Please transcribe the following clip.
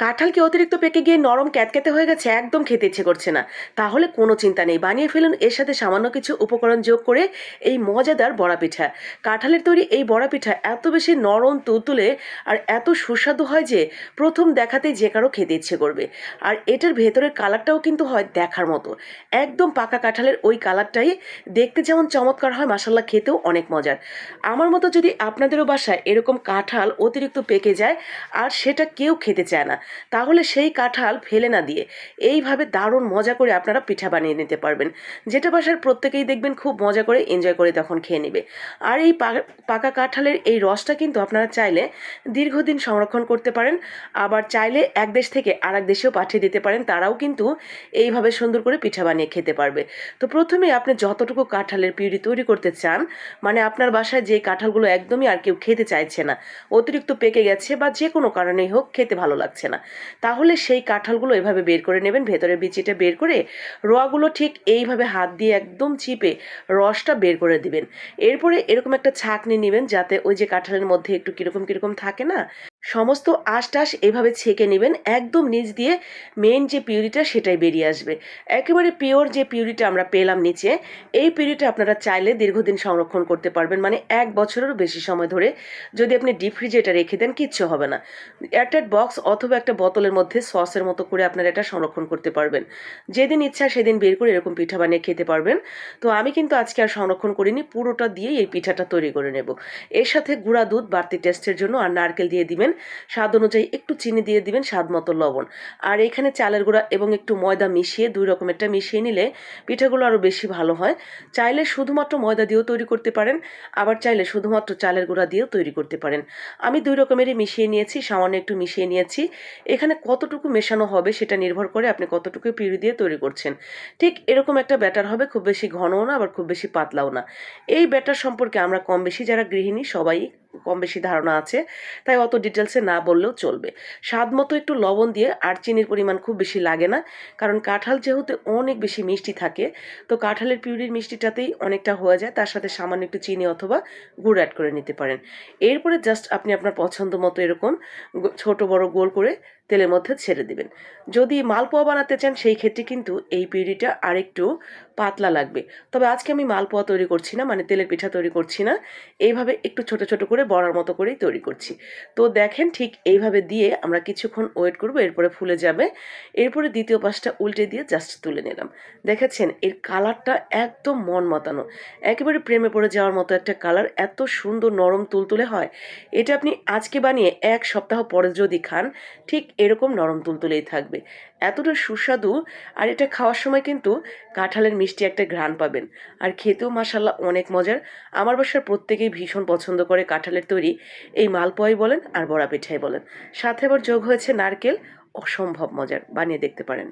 কাঁঠাল কি অতিরিক্ত পেকে গিয়ে নরম ক্যাতক্যাতে হয়ে গেছে, একদম খেতে ইচ্ছে করছে না? তাহলে কোনো চিন্তা নেই, বানিয়ে ফেলুন এর সাথে সামান্য কিছু উপকরণ যোগ করে এই মজাদার বড়া পিঠা। কাঁঠালের তৈরি এই বড়া পিঠা এত বেশি নরম তুলতুলে আর এত সুস্বাদু হয় যে প্রথম দেখাতেই যে কারো খেতে ইচ্ছে করবে। আর এটার ভেতরের কালারটাও কিন্তু হয় দেখার মতো, একদম পাকা কাঁঠালের ওই কালারটাই দেখতে যেমন চমৎকার হয়, মাসাল্লাহ খেতেও অনেক মজার। আমার মতো যদি আপনাদেরও বাসায় এরকম কাঁঠাল অতিরিক্ত পেকে যায় আর সেটা কেউ খেতে চায় না, তাহলে সেই কাঁঠাল ফেলে না দিয়ে এইভাবে দারুণ মজা করে আপনারা পিঠা বানিয়ে নিতে পারবেন, যেটা বাসার প্রত্যেকেই দেখবেন খুব মজা করে এনজয় করে তখন খেয়ে নেবে। আর এই পাকা কাঁঠালের এই রসটা কিন্তু আপনারা চাইলে দীর্ঘদিন সংরক্ষণ করতে পারেন, আবার চাইলে এক দেশ থেকে আর এক দেশেও পাঠিয়ে দিতে পারেন, তারাও কিন্তু এইভাবে সুন্দর করে পিঠা বানিয়ে খেতে পারবে। তো প্রথমে আপনি যতটুকু কাঁঠালের পিউরি তৈরি করতে চান, মানে আপনার বাসায় যে কাঁঠালগুলো একদমই আর কেউ খেতে চাইছে না, অতিরিক্ত পেকে গেছে বা যে কোনো কারণেই হোক খেতে ভালো লাগছে না, তাহলে সেই কাঁঠালগুলো এভাবে বের করে নেবেন, ভেতরের বিচিটা বের করে রোয়াগুলো ঠিক এইভাবে হাত দিয়ে একদম চিপে রসটা বের করে দিবেন। এরপরে এরকম একটা ছাঁকনি নেবেন, যাতে ওই যে কাঁঠালের মধ্যে একটু কিরকম কিরকম থাকে না, সমস্ত আঁশ এভাবে ছেঁকে নেবেন, একদম নিচ দিয়ে মেন যে পিউরিটা সেটাই বেরিয়ে আসবে। একেবারে পিওর যে পিউরিটা আমরা পেলাম নিচে, এই পিউরিটা আপনারা চাইলে দীর্ঘদিন সংরক্ষণ করতে পারবেন, মানে 1 বছরেরও বেশি সময় ধরে যদি আপনি ডিপ ফ্রিজে এটা রেখে দেন কিচ্ছু হবে না। এয়ারটাইট বক্স অথবা একটা বোতলের মধ্যে সসের মতো করে আপনারা এটা সংরক্ষণ করতে পারবেন, যেদিন ইচ্ছা সেদিন বের করে এরকম পিঠা বানিয়ে খেতে পারবেন। তো আমি কিন্তু আজকে আর সংরক্ষণ করিনি, পুরোটা দিয়েই এই পিঠাটা তৈরি করে নেব। এর সাথে গুঁড়া দুধ বাড়তি টেস্টের জন্য আর নারকেল দিয়ে দিবেন, স্বাদ অনুযায়ী একটু চিনি দিয়ে দিবেন, স্বাদ মতো লবণ। আর এখানে চালের গুঁড়া এবং একটু ময়দা মিশিয়ে 2 রকমেরটা মিশিয়ে নিলে পিঠাগুলো আরও বেশি ভালো হয়। চাইলে শুধুমাত্র ময়দা দিয়েও তৈরি করতে পারেন, আবার চাইলে শুধুমাত্র চালের গুঁড়া দিয়েও তৈরি করতে পারেন। আমি 2 রকমেরই মিশিয়ে নিয়েছি, সামান্য একটু মিশিয়ে নিয়েছি। এখানে কতটুকু মেশানো হবে সেটা নির্ভর করে আপনি কতটুকু পিউরি দিয়ে তৈরি করছেন। ঠিক এরকম একটা ব্যাটার হবে, খুব বেশি ঘনও না আবার খুব বেশি পাতলাও না। এই ব্যাটার সম্পর্কে আমরা কম বেশি যারা গৃহিণী সবাই কম বেশি ধারণা আছে, তাই অত ডিটেলসে না বললেও চলবে। স্বাদ মতো একটু লবণ দিয়ে, আর চিনির পরিমাণ খুব বেশি লাগে না, কারণ কাঁঠাল যেহেতু অনেক বেশি মিষ্টি থাকে, তো কাঁঠালের পিউরির মিষ্টিটাতেই অনেকটা হয়ে যায়, তার সাথে সামান্য একটু চিনি অথবা গুড় অ্যাড করে নিতে পারেন। এরপরে জাস্ট আপনি আপনার পছন্দ মতো এরকম ছোট বড় গোল করে তেলের মধ্যে ছেড়ে দিবেন। যদি মালপোয়া বানাতে চান সেই ক্ষেত্রে কিন্তু এই পিউরিটা আরেকটু পাতলা লাগবে, তবে আজকে আমি মালপোয়া তৈরি করছি না, মানে তেলের পিঠা তৈরি করছি না, এইভাবে একটু ছোট ছোট করে বড়ার মতো করেই তৈরি করছি। তো দেখেন ঠিক এইভাবে দিয়ে আমরা কিছুক্ষণ ওয়েট করব, এরপরে ফুলে যাবে। এরপরে দ্বিতীয় পাশটা উল্টে দিয়ে জাস্ট তুলে নিলাম। দেখেছেন এর কালারটা একদম মন মাতানো, একেবারে প্রেমে পড়ে যাওয়ার মতো একটা কালার, এত সুন্দর নরম তুলতুলে হয়। এটা আপনি আজকে বানিয়ে 1 সপ্তাহ পরে যদি খান, ঠিক এরকম নরম তুলতুলেই থাকবে, এতটা সুস্বাদু। আর এটা খাওয়ার সময় কিন্তু কাঁঠালের মিষ্টি একটা ঘ্রাণ পাবেন, আর খেতেও মাসাল্লাহ অনেক মজার। আমার বাসার প্রত্যেকেই ভীষণ পছন্দ করে কাঁঠালের তৈরি এই মালপোয়াই বলেন আর বড়া পিঠাই বলেন, সাথে আবার যোগ হয়েছে নারকেল, অসম্ভব মজার, বানিয়ে দেখতে পারেন।